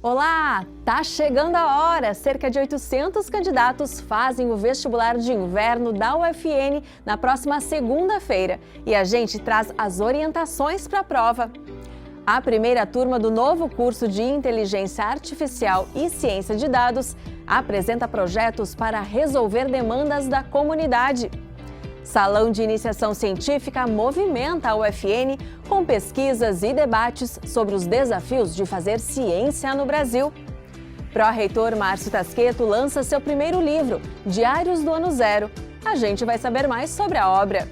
Olá! Tá chegando a hora! Cerca de 800 candidatos fazem o vestibular de inverno da UFN na próxima segunda-feira e a gente traz as orientações para a prova. A primeira turma do novo curso de Inteligência Artificial e Ciência de Dados apresenta projetos para resolver demandas da comunidade. Salão de Iniciação Científica movimenta a UFN com pesquisas e debates sobre os desafios de fazer ciência no Brasil. Pró-reitor Márcio Tasqueto lança seu primeiro livro, Diários do Ano Zero. A gente vai saber mais sobre a obra.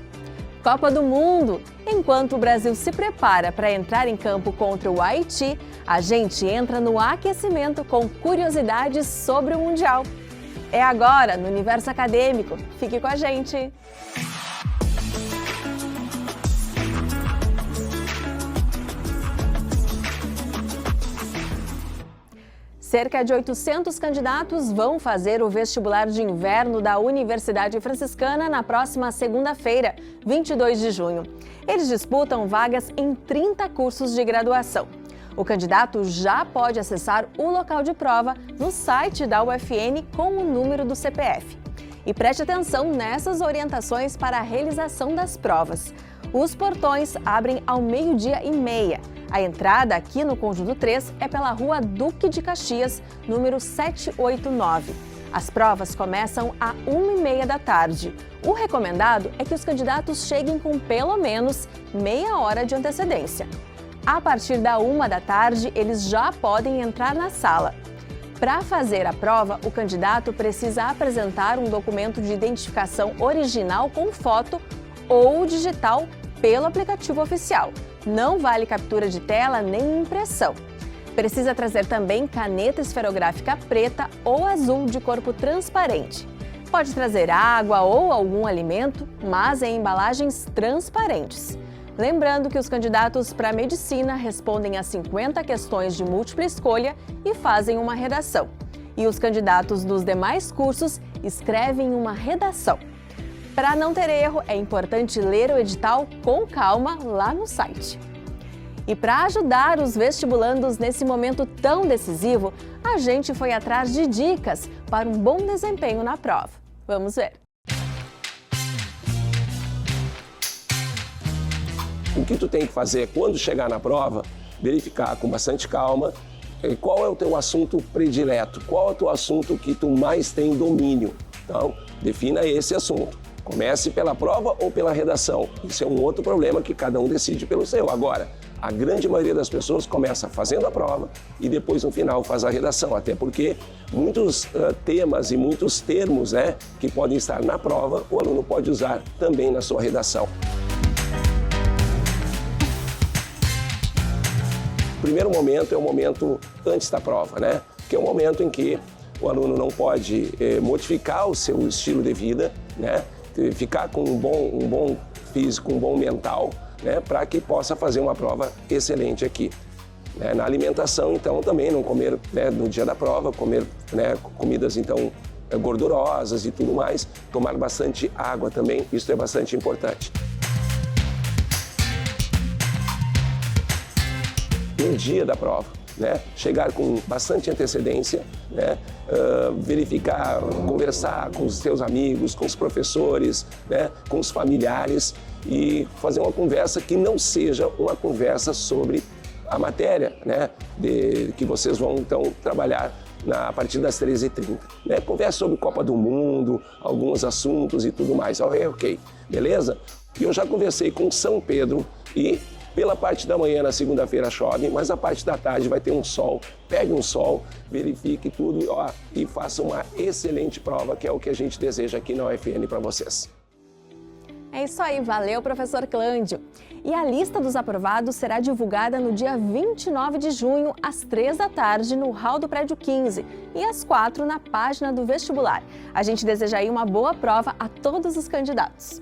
Copa do Mundo. Enquanto o Brasil se prepara para entrar em campo contra o Haiti, a gente entra no aquecimento com curiosidades sobre o Mundial. É agora no Universo Acadêmico. Fique com a gente! Cerca de 800 candidatos vão fazer o vestibular de inverno da Universidade Franciscana na próxima segunda-feira, 22 de junho. Eles disputam vagas em 30 cursos de graduação. O candidato já pode acessar o local de prova no site da UFN com o número do CPF. E preste atenção nessas orientações para a realização das provas. Os portões abrem ao 12:30. A entrada aqui no Conjunto 3 é pela Rua Duque de Caxias, número 789. As provas começam às 1:30 da tarde. O recomendado é que os candidatos cheguem com pelo menos meia hora de antecedência. A partir da 1 da tarde, eles já podem entrar na sala. Para fazer a prova, o candidato precisa apresentar um documento de identificação original com foto ou digital pelo aplicativo oficial. Não vale captura de tela nem impressão. Precisa trazer também caneta esferográfica preta ou azul de corpo transparente. Pode trazer água ou algum alimento, mas em embalagens transparentes. Lembrando que os candidatos para medicina respondem a 50 questões de múltipla escolha e fazem uma redação. E os candidatos dos demais cursos escrevem uma redação. Para não ter erro, é importante ler o edital com calma lá no site. E para ajudar os vestibulandos nesse momento tão decisivo, a gente foi atrás de dicas para um bom desempenho na prova. Vamos ver! O que tu tem que fazer quando chegar na prova, verificar com bastante calma qual é o teu assunto predileto, qual é o teu assunto que tu mais tem domínio. Então, defina esse assunto. Comece pela prova ou pela redação. Isso é um outro problema que cada um decide pelo seu. Agora, a grande maioria das pessoas começa fazendo a prova e depois no final faz a redação, até porque muitos temas e muitos termos, que podem estar na prova, o aluno pode usar também na sua redação. O primeiro momento é o momento antes da prova, que é o momento em que o aluno não pode modificar o seu estilo de vida, ficar com um bom físico, um bom mental, para que possa fazer uma prova excelente aqui. Na alimentação, então, também não comer no dia da prova, comer comidas, então, gordurosas e tudo mais, tomar bastante água também, isso é bastante importante. No dia da prova, chegar com bastante antecedência, verificar, conversar com os seus amigos, com os professores, com os familiares e fazer uma conversa que não seja uma conversa sobre a matéria, que vocês vão então trabalhar a partir das 13h30. Conversa sobre Copa do Mundo, alguns assuntos e tudo mais. Ok, beleza? E eu já conversei com São Pedro e pela parte da manhã, na segunda-feira, chove, mas a parte da tarde vai ter um sol. Pegue um sol, verifique tudo e faça uma excelente prova, que é o que a gente deseja aqui na UFN para vocês. É isso aí, valeu, professor Clândio. E a lista dos aprovados será divulgada no dia 29 de junho, às 3 da tarde, no hall do prédio 15 e às 4 na página do vestibular. A gente deseja aí uma boa prova a todos os candidatos.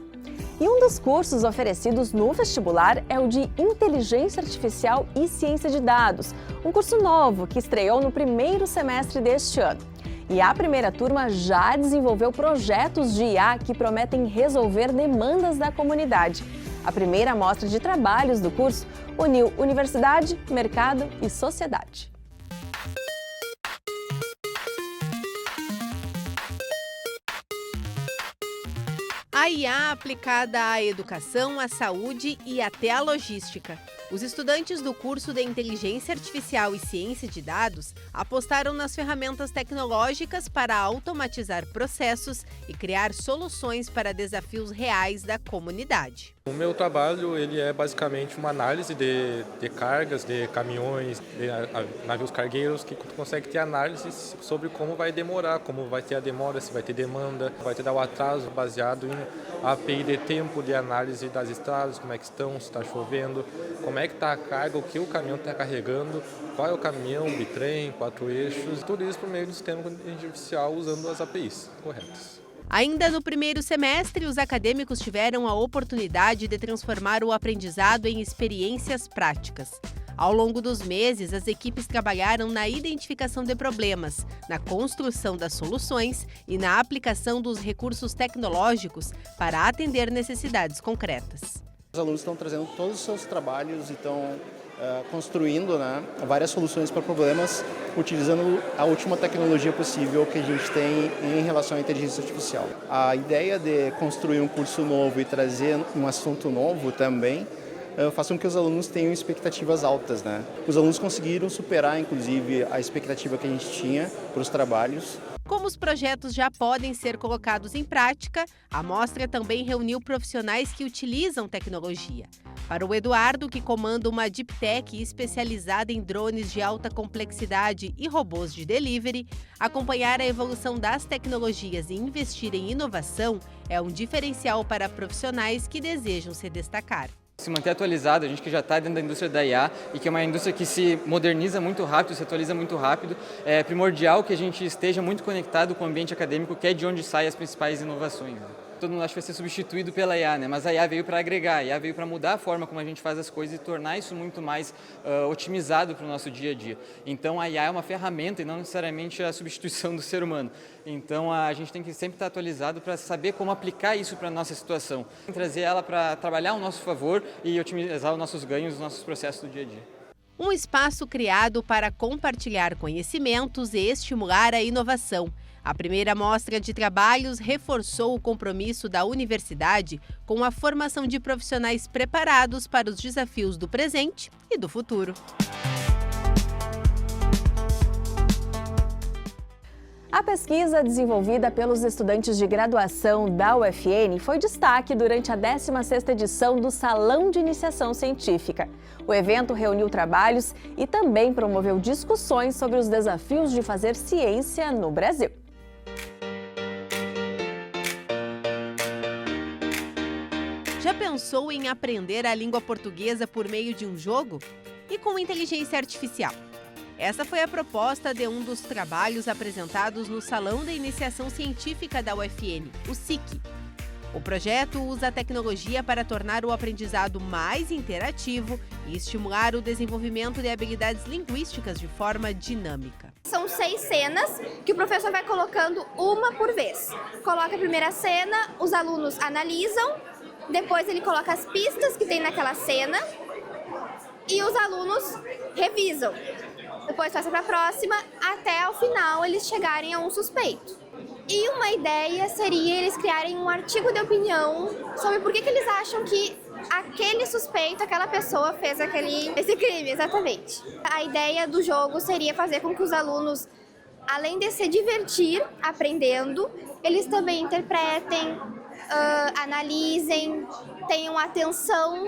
E um dos cursos oferecidos no vestibular é o de Inteligência Artificial e Ciência de Dados, um curso novo que estreou no primeiro semestre deste ano. E a primeira turma já desenvolveu projetos de IA que prometem resolver demandas da comunidade. A primeira amostra de trabalhos do curso uniu universidade, mercado e sociedade. A IA aplicada à educação, à saúde e até à logística. Os estudantes do curso de Inteligência Artificial e Ciência de Dados apostaram nas ferramentas tecnológicas para automatizar processos e criar soluções para desafios reais da comunidade. O meu trabalho ele é basicamente uma análise de cargas, de caminhões, de navios cargueiros, que tu consegue ter análises sobre como vai demorar, como vai ter a demora, se vai ter demanda, vai ter o atraso baseado em API de tempo de análise das estradas, como é que estão, se está chovendo, como é que está a carga, o que o caminhão está carregando, qual é o caminhão, bitrem, 4 eixos, tudo isso por meio do sistema de inteligência artificial usando as APIs corretas. Ainda no primeiro semestre, os acadêmicos tiveram a oportunidade de transformar o aprendizado em experiências práticas. Ao longo dos meses, as equipes trabalharam na identificação de problemas, na construção das soluções e na aplicação dos recursos tecnológicos para atender necessidades concretas. Os alunos estão trazendo todos os seus trabalhos e estão construindo, várias soluções para problemas, utilizando a última tecnologia possível que a gente tem em relação à inteligência artificial. A ideia de construir um curso novo e trazer um assunto novo também faz com que os alunos tenham expectativas altas. Os alunos conseguiram superar, inclusive, a expectativa que a gente tinha para os trabalhos. Como os projetos já podem ser colocados em prática, a mostra também reuniu profissionais que utilizam tecnologia. Para o Eduardo, que comanda uma Deep Tech especializada em drones de alta complexidade e robôs de delivery, acompanhar a evolução das tecnologias e investir em inovação é um diferencial para profissionais que desejam se destacar. Se manter atualizado, a gente que já está dentro da indústria da IA e que é uma indústria que se moderniza muito rápido, se atualiza muito rápido, é primordial que a gente esteja muito conectado com o ambiente acadêmico, que é de onde saem as principais inovações. Todo mundo acha que vai ser substituído pela IA, mas a IA veio para agregar, a IA veio para mudar a forma como a gente faz as coisas e tornar isso muito mais otimizado para o nosso dia a dia. Então a IA é uma ferramenta e não necessariamente a substituição do ser humano. Então a gente tem que sempre estar atualizado para saber como aplicar isso para a nossa situação. Trazer ela para trabalhar ao nosso favor e otimizar os nossos ganhos, os nossos processos do dia a dia. Um espaço criado para compartilhar conhecimentos e estimular a inovação. A primeira mostra de trabalhos reforçou o compromisso da universidade com a formação de profissionais preparados para os desafios do presente e do futuro. A pesquisa desenvolvida pelos estudantes de graduação da UFN foi destaque durante a 16ª edição do Salão de Iniciação Científica. O evento reuniu trabalhos e também promoveu discussões sobre os desafios de fazer ciência no Brasil. Já pensou em aprender a língua portuguesa por meio de um jogo? E com inteligência artificial? Essa foi a proposta de um dos trabalhos apresentados no Salão de Iniciação Científica da UFN, o SIC. O projeto usa a tecnologia para tornar o aprendizado mais interativo e estimular o desenvolvimento de habilidades linguísticas de forma dinâmica. São 6 cenas que o professor vai colocando uma por vez. Coloca a primeira cena, os alunos analisam, depois ele coloca as pistas que tem naquela cena e os alunos revisam. Depois passa para a próxima, até ao final eles chegarem a um suspeito. E uma ideia seria eles criarem um artigo de opinião sobre por que eles acham que aquele suspeito, aquela pessoa fez esse crime, exatamente. A ideia do jogo seria fazer com que os alunos, além de se divertir aprendendo, eles também interpretem, analisem, tenham atenção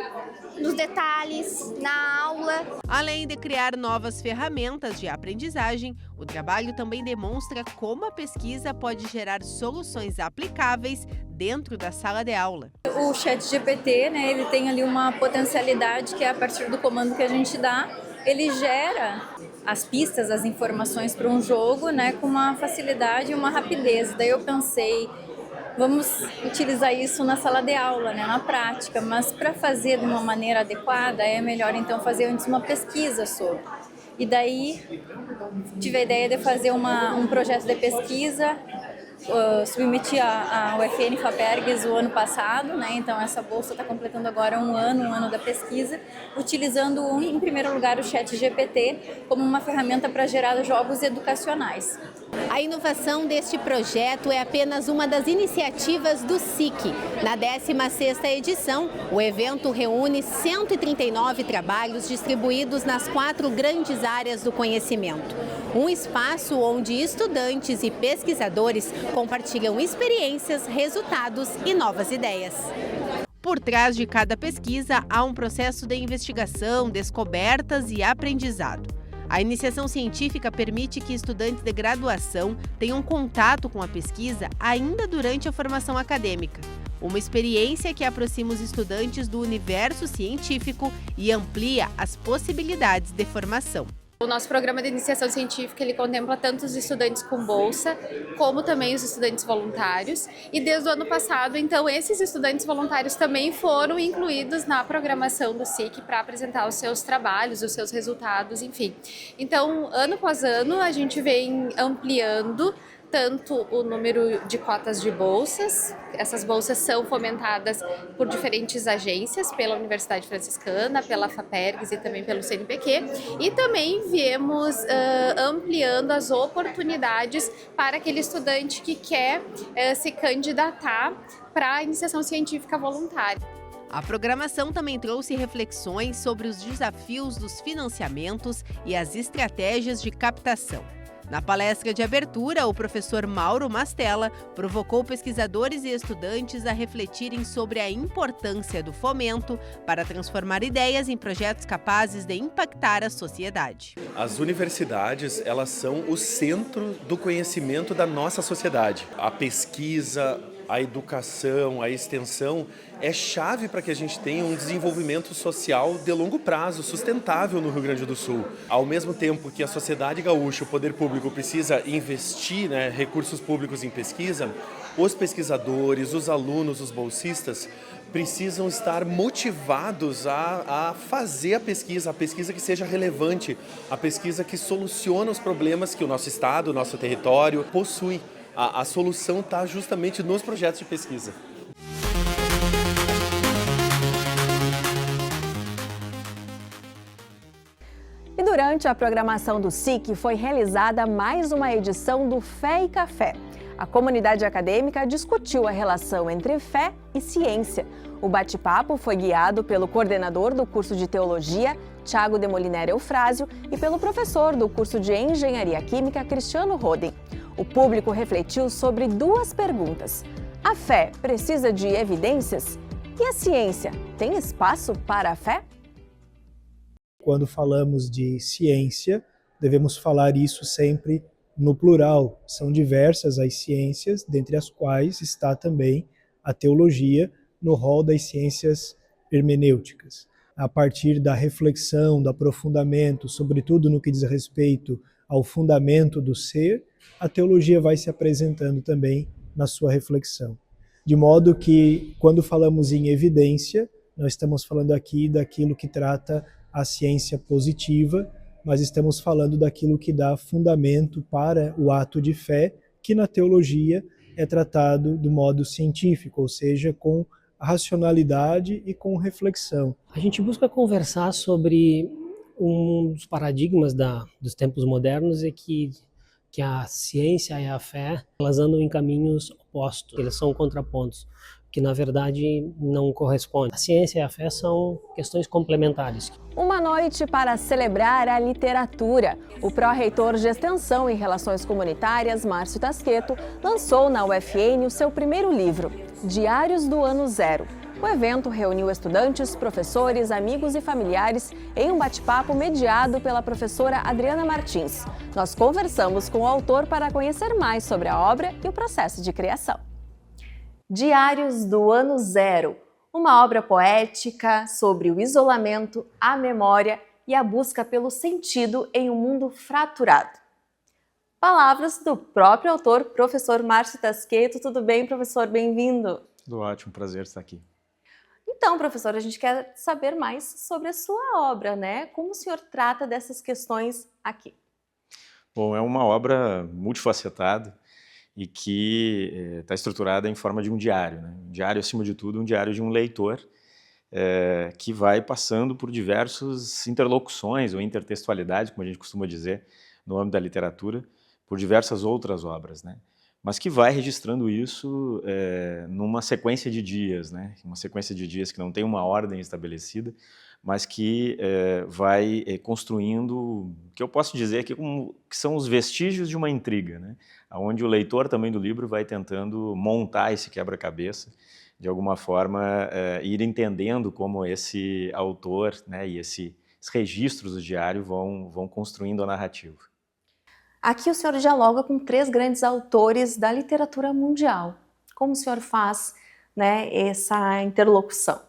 nos detalhes na aula. Além de criar novas ferramentas de aprendizagem, o trabalho também demonstra como a pesquisa pode gerar soluções aplicáveis dentro da sala de aula. O ChatGPT, ele tem ali uma potencialidade que é a partir do comando que a gente dá, ele gera as pistas, as informações para um jogo, com uma facilidade e uma rapidez. Daí eu pensei, vamos utilizar isso na sala de aula, na prática, mas para fazer de uma maneira adequada é melhor então fazer antes uma pesquisa sobre. E daí tive a ideia de fazer um projeto de pesquisa, submeti a UFN Fapergues o ano passado, então essa bolsa está completando agora um ano da pesquisa, utilizando em primeiro lugar o ChatGPT como uma ferramenta para gerar jogos educacionais. A inovação deste projeto é apenas uma das iniciativas do SIC. Na 16ª edição, o evento reúne 139 trabalhos distribuídos nas 4 grandes áreas do conhecimento. Um espaço onde estudantes e pesquisadores compartilham experiências, resultados e novas ideias. Por trás de cada pesquisa, há um processo de investigação, descobertas e aprendizado. A iniciação científica permite que estudantes de graduação tenham contato com a pesquisa ainda durante a formação acadêmica. Uma experiência que aproxima os estudantes do universo científico e amplia as possibilidades de formação. O nosso programa de iniciação científica ele contempla tanto os estudantes com bolsa, como também os estudantes voluntários. E desde o ano passado, então, esses estudantes voluntários também foram incluídos na programação do SIC para apresentar os seus trabalhos, os seus resultados, enfim. Então, ano após ano, a gente vem ampliando tanto o número de cotas de bolsas. Essas bolsas são fomentadas por diferentes agências, pela Universidade Franciscana, pela FAPERGS e também pelo CNPq. E também viemos ampliando as oportunidades para aquele estudante que quer se candidatar para a iniciação científica voluntária. A programação também trouxe reflexões sobre os desafios dos financiamentos e as estratégias de captação. Na palestra de abertura, o professor Mauro Mastella provocou pesquisadores e estudantes a refletirem sobre a importância do fomento para transformar ideias em projetos capazes de impactar a sociedade. As universidades, elas são o centro do conhecimento da nossa sociedade. A pesquisa, a educação, a extensão é chave para que a gente tenha um desenvolvimento social de longo prazo, sustentável no Rio Grande do Sul. Ao mesmo tempo que a sociedade gaúcha, o poder público precisa investir recursos públicos em pesquisa, os pesquisadores, os alunos, os bolsistas precisam estar motivados a fazer a pesquisa que seja relevante, a pesquisa que soluciona os problemas que o nosso estado, o nosso território possui. A solução está justamente nos projetos de pesquisa. E durante a programação do SIC foi realizada mais uma edição do Fé e Café. A comunidade acadêmica discutiu a relação entre fé e ciência. O bate-papo foi guiado pelo coordenador do curso de Teologia, Tiago de Moliner Eufrásio, e pelo professor do curso de Engenharia Química, Cristiano Roden. O público refletiu sobre 2 perguntas. A fé precisa de evidências? E a ciência tem espaço para a fé? Quando falamos de ciência, devemos falar isso sempre no plural. São diversas as ciências, dentre as quais está também a teologia no rol das ciências hermenêuticas. A partir da reflexão, do aprofundamento, sobretudo no que diz respeito ao fundamento do ser, a teologia vai se apresentando também na sua reflexão. De modo que, quando falamos em evidência, nós estamos falando aqui daquilo que trata a ciência positiva, mas estamos falando daquilo que dá fundamento para o ato de fé, que na teologia é tratado do modo científico, ou seja, com racionalidade e com reflexão. A gente busca conversar sobre um dos paradigmas dos tempos modernos é que a ciência e a fé, elas andam em caminhos opostos, eles são contrapontos, que na verdade não correspondem. A ciência e a fé são questões complementares. Uma noite para celebrar a literatura. O pró-reitor de Extensão e Relações Comunitárias, Márcio Tasqueto, lançou na UFN o seu primeiro livro, Diários do Ano Zero. O evento reuniu estudantes, professores, amigos e familiares em um bate-papo mediado pela professora Adriana Martins. Nós conversamos com o autor para conhecer mais sobre a obra e o processo de criação. Diários do Ano Zero, uma obra poética sobre o isolamento, a memória e a busca pelo sentido em um mundo fraturado. Palavras do próprio autor, professor Márcio Tasqueto. Tudo bem, professor? Bem-vindo. Tudo ótimo, prazer estar aqui. Então, professor, a gente quer saber mais sobre a sua obra, né? Como o senhor trata dessas questões aqui? Bom, é uma obra multifacetada e que está estruturada em forma de um diário, né? Um diário, acima de tudo, um diário de um leitor que vai passando por diversas interlocuções ou intertextualidades, como a gente costuma dizer, no âmbito da literatura, por diversas outras obras, né? Mas que vai registrando isso numa sequência de dias, né? Uma sequência de dias que não tem uma ordem estabelecida, mas que vai construindo, o que eu posso dizer aqui que são os vestígios de uma intriga, né? Onde o leitor também do livro vai tentando montar esse quebra-cabeça, de alguma forma ir entendendo como esse autor, né, e esses registros do diário vão construindo a narrativa. Aqui o senhor dialoga com 3 grandes autores da literatura mundial. Como o senhor faz, né, essa interlocução?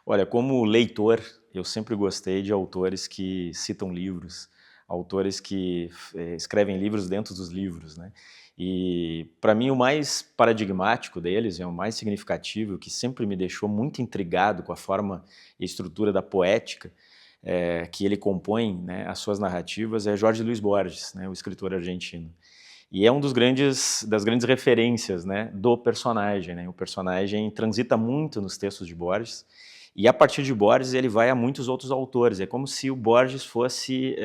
Olha, como leitor, eu sempre gostei de autores que citam livros, autores que escrevem livros dentro dos livros, né? E, para mim, o mais paradigmático deles, o mais significativo, que sempre me deixou muito intrigado com a forma e estrutura da poética que ele compõe, né, as suas narrativas, é Jorge Luis Borges, né, o escritor argentino. E é das grandes referências, né, do personagem, né? O personagem transita muito nos textos de Borges, e a partir de Borges ele vai a muitos outros autores. É como se o Borges fosse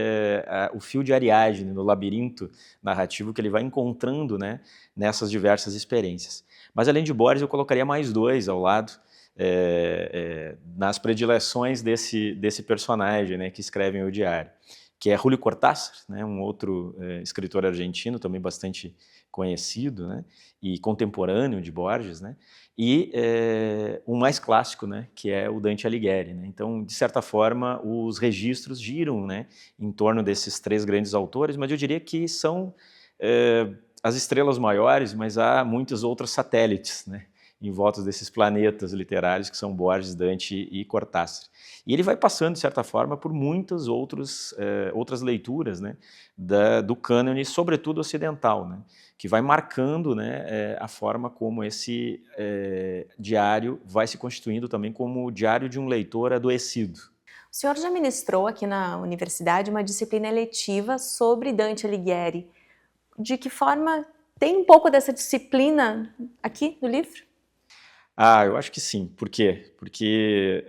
o fio de Ariadne no labirinto narrativo que ele vai encontrando, né, nessas diversas experiências. Mas além de Borges eu colocaria mais 2 ao lado, nas predileções desse personagem, né, que escrevem o diário, que é Julio Cortázar, né, um outro escritor argentino, também bastante conhecido, né, e contemporâneo de Borges, né, e o mais clássico, né, que é o Dante Alighieri, né. Então, de certa forma, os registros giram, né, em torno desses 3 grandes autores, mas eu diria que são as estrelas maiores, mas há muitos outros satélites, né, em volta desses planetas literários que são Borges, Dante e Cortázar. E ele vai passando, de certa forma, por muitas outras leituras, né, do cânone, sobretudo ocidental, né, que vai marcando, né, a forma como esse diário vai se constituindo também como o diário de um leitor adoecido. O senhor já ministrou aqui na universidade uma disciplina eletiva sobre Dante Alighieri. De que forma tem um pouco dessa disciplina aqui no livro? Eu acho que sim. Por quê? Porque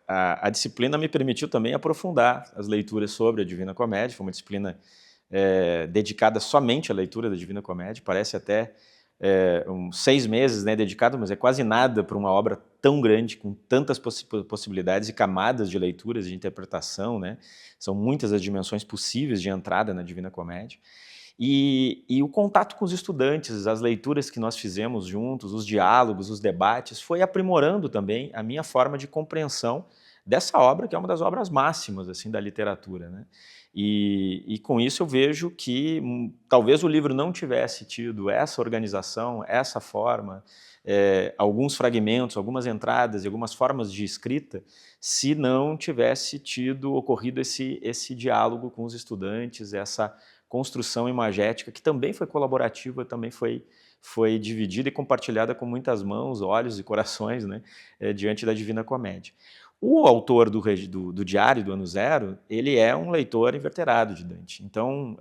a disciplina me permitiu também aprofundar as leituras sobre a Divina Comédia. Foi uma disciplina dedicada somente à leitura da Divina Comédia. Parece até uns 6 meses, né, dedicado, mas é quase nada para uma obra tão grande, com tantas possibilidades e camadas de leituras e de interpretação, né? São muitas as dimensões possíveis de entrada na Divina Comédia. E o contato com os estudantes, as leituras que nós fizemos juntos, os diálogos, os debates, foi aprimorando também a minha forma de compreensão dessa obra, que é uma das obras máximas assim, da literatura, né? E com isso eu vejo que talvez o livro não tivesse tido essa organização, essa forma, alguns fragmentos, algumas entradas e algumas formas de escrita, se não tivesse ocorrido esse diálogo com os estudantes, essa construção imagética, que também foi colaborativa, também foi dividida e compartilhada com muitas mãos, olhos e corações, né, diante da Divina Comédia. O autor do Diário do Ano Zero, ele é um leitor inveterado de Dante. Então,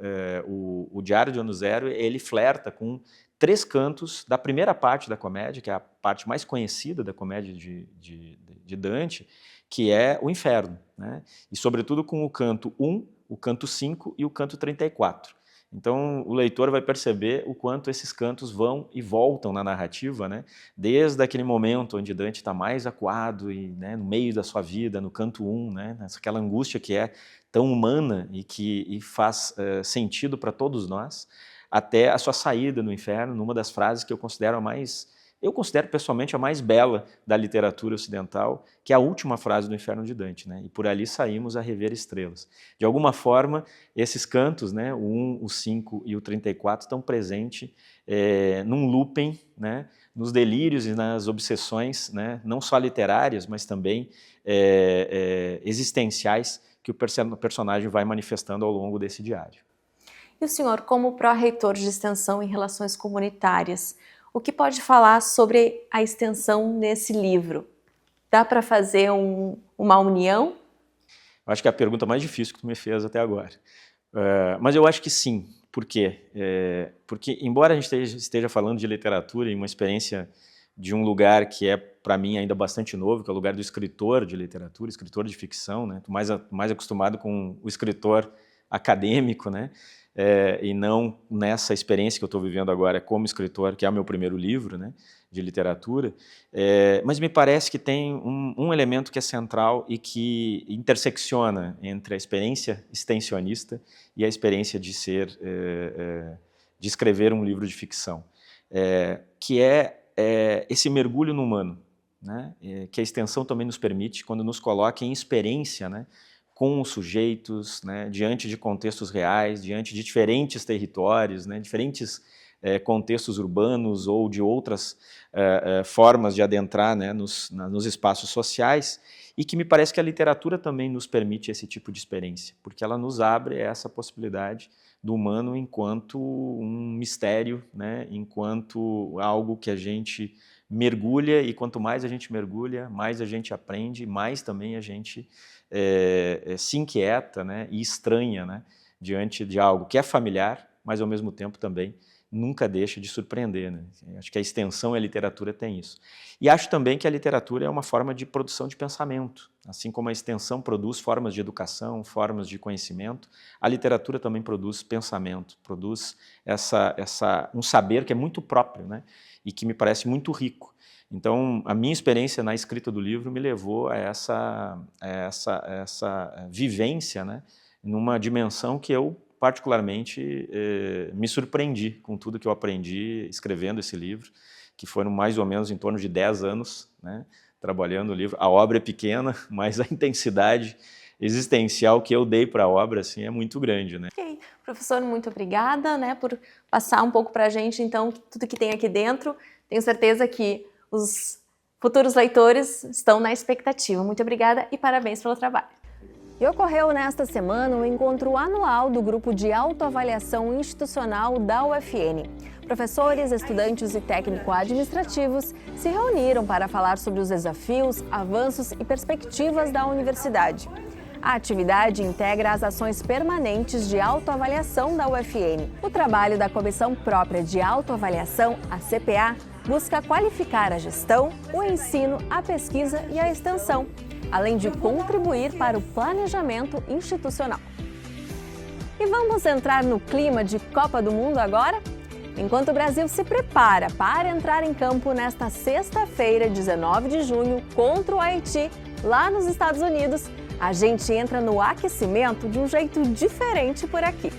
o Diário do Ano Zero, ele flerta com 3 cantos da primeira parte da comédia, que é a parte mais conhecida da comédia de Dante, que é o Inferno, né? E, sobretudo, com o canto 1, o canto 5 e o canto 34. Então, o leitor vai perceber o quanto esses cantos vão e voltam na narrativa, né? Desde aquele momento onde Dante está mais acuado e, né, no meio da sua vida, no canto 1, né, aquela angústia que é tão humana e que faz sentido para todos nós, até a sua saída no inferno, numa das frases que eu considero pessoalmente a mais bela da literatura ocidental, que é a última frase do Inferno de Dante, né? E por ali saímos a rever estrelas. De alguma forma, esses cantos, né, o 1, o 5 e o 34, estão presentes num looping, né, nos delírios e nas obsessões, né, não só literárias, mas também existenciais, que o personagem vai manifestando ao longo desse diário. E o senhor, como pró-reitor de extensão em relações comunitárias, o que pode falar sobre a extensão nesse livro? Dá para fazer uma união? Eu acho que é a pergunta mais difícil que tu me fez até agora. Mas eu acho que sim. Por quê? Porque, embora a gente esteja falando de literatura e uma experiência de um lugar que é, para mim, ainda bastante novo, que é o lugar do escritor de literatura, escritor de ficção, né? Tô mais acostumado com o escritor acadêmico, né? e não nessa experiência que eu estou vivendo agora como escritor, que é o meu primeiro livro, né, de literatura, mas me parece que tem um elemento que é central e que intersecciona entre a experiência extensionista e a experiência de de escrever um livro de ficção, que é esse mergulho no humano, né, que a extensão também nos permite quando nos coloca em experiência, né, com os sujeitos, né, diante de contextos reais, diante de diferentes territórios, né, diferentes contextos urbanos ou de outras formas de adentrar, né, nos espaços sociais, e que me parece que a literatura também nos permite esse tipo de experiência, porque ela nos abre essa possibilidade do humano enquanto um mistério, né, enquanto algo que a gente mergulha, e quanto mais a gente mergulha, mais a gente aprende, mais também a gente se inquieta, né, e estranha, né, diante de algo que é familiar, mas ao mesmo tempo também nunca deixa de surpreender, né? Acho que a extensão e a literatura tem isso. E acho também que a literatura é uma forma de produção de pensamento. Assim como a extensão produz formas de educação, formas de conhecimento, a literatura também produz pensamento, produz um saber que é muito próprio, né, e que me parece muito rico. Então, a minha experiência na escrita do livro me levou a essa vivência, né, numa dimensão que eu, particularmente, me surpreendi com tudo que eu aprendi escrevendo esse livro, que foram mais ou menos em torno de 10 anos, né, trabalhando o livro. A obra é pequena, mas a intensidade existencial que eu dei para a obra assim, é muito grande, né? Ok, professor, muito obrigada, né, por passar um pouco para a gente, então, tudo que tem aqui dentro. Tenho certeza que os futuros leitores estão na expectativa. Muito obrigada e parabéns pelo trabalho. E ocorreu nesta semana o encontro anual do Grupo de Autoavaliação Institucional da UFN. Professores, estudantes e técnico-administrativos se reuniram para falar sobre os desafios, avanços e perspectivas da universidade. A atividade integra as ações permanentes de autoavaliação da UFN. O trabalho da Comissão Própria de Autoavaliação, a CPA, busca qualificar a gestão, o ensino, a pesquisa e a extensão, além de contribuir para o planejamento institucional. E vamos entrar no clima de Copa do Mundo agora? Enquanto o Brasil se prepara para entrar em campo nesta sexta-feira, 19 de junho, contra o Haiti, lá nos Estados Unidos, a gente entra no aquecimento de um jeito diferente por aqui.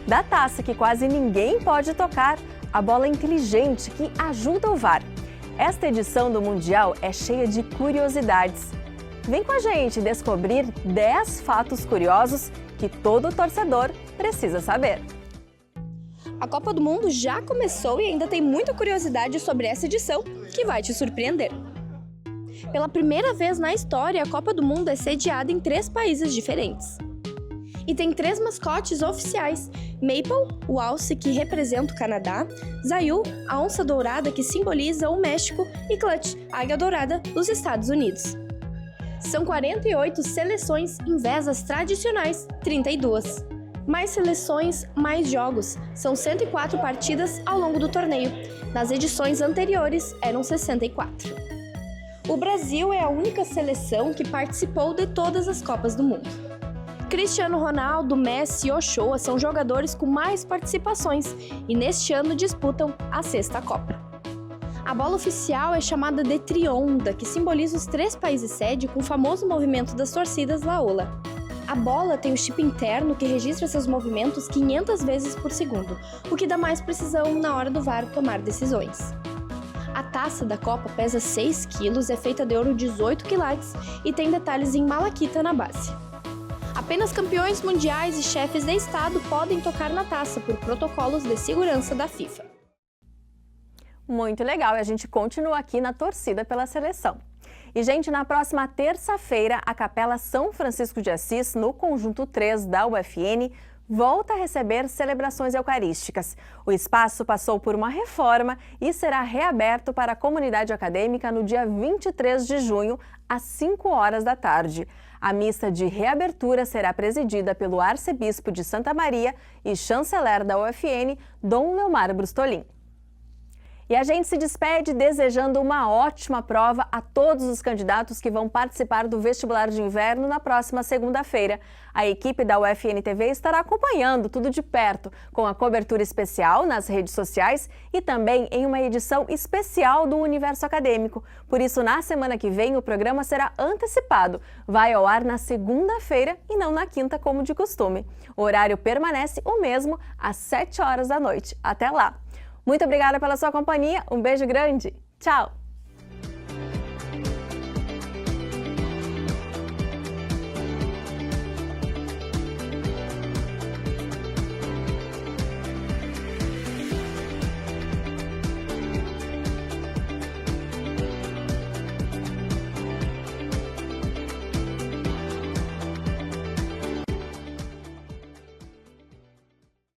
Da taça que quase ninguém pode tocar, a bola inteligente que ajuda o VAR. Esta edição do Mundial é cheia de curiosidades. Vem com a gente descobrir 10 fatos curiosos que todo torcedor precisa saber. A Copa do Mundo já começou e ainda tem muita curiosidade sobre essa edição que vai te surpreender. Pela primeira vez na história, a Copa do Mundo é sediada em 3 países diferentes. E tem 3 mascotes oficiais: Maple, o alce que representa o Canadá, Zayu, a onça dourada que simboliza o México, e Clutch, a águia dourada dos Estados Unidos. São 48 seleções em vez das tradicionais 32. Mais seleções, mais jogos. São 104 partidas ao longo do torneio. Nas edições anteriores eram 64. O Brasil é a única seleção que participou de todas as Copas do Mundo. Cristiano Ronaldo, Messi e Ochoa são jogadores com mais participações e neste ano disputam a 6ª Copa. A bola oficial é chamada de Trionda, que simboliza os 3 países sede com o famoso movimento das torcidas Laola. A bola tem um chip interno que registra seus movimentos 500 vezes por segundo, o que dá mais precisão na hora do VAR tomar decisões. A taça da Copa pesa 6 quilos, é feita de ouro 18 quilates e tem detalhes em malaquita na base. Apenas campeões mundiais e chefes de Estado podem tocar na taça por protocolos de segurança da FIFA. Muito legal, e a gente continua aqui na torcida pela seleção. E, gente, na próxima terça-feira, a Capela São Francisco de Assis, no Conjunto 3 da UFN, volta a receber celebrações eucarísticas. O espaço passou por uma reforma e será reaberto para a comunidade acadêmica no dia 23 de junho, às 5 horas da tarde. A missa de reabertura será presidida pelo arcebispo de Santa Maria e chanceler da UFN, Dom Leomar Brustolin. E a gente se despede desejando uma ótima prova a todos os candidatos que vão participar do vestibular de inverno na próxima segunda-feira. A equipe da UFN-TV estará acompanhando tudo de perto, com a cobertura especial nas redes sociais e também em uma edição especial do Universo Acadêmico. Por isso, na semana que vem, o programa será antecipado. Vai ao ar na segunda-feira e não na quinta, como de costume. O horário permanece o mesmo, às 7 horas da noite. Até lá! Muito obrigada pela sua companhia, um beijo grande, tchau!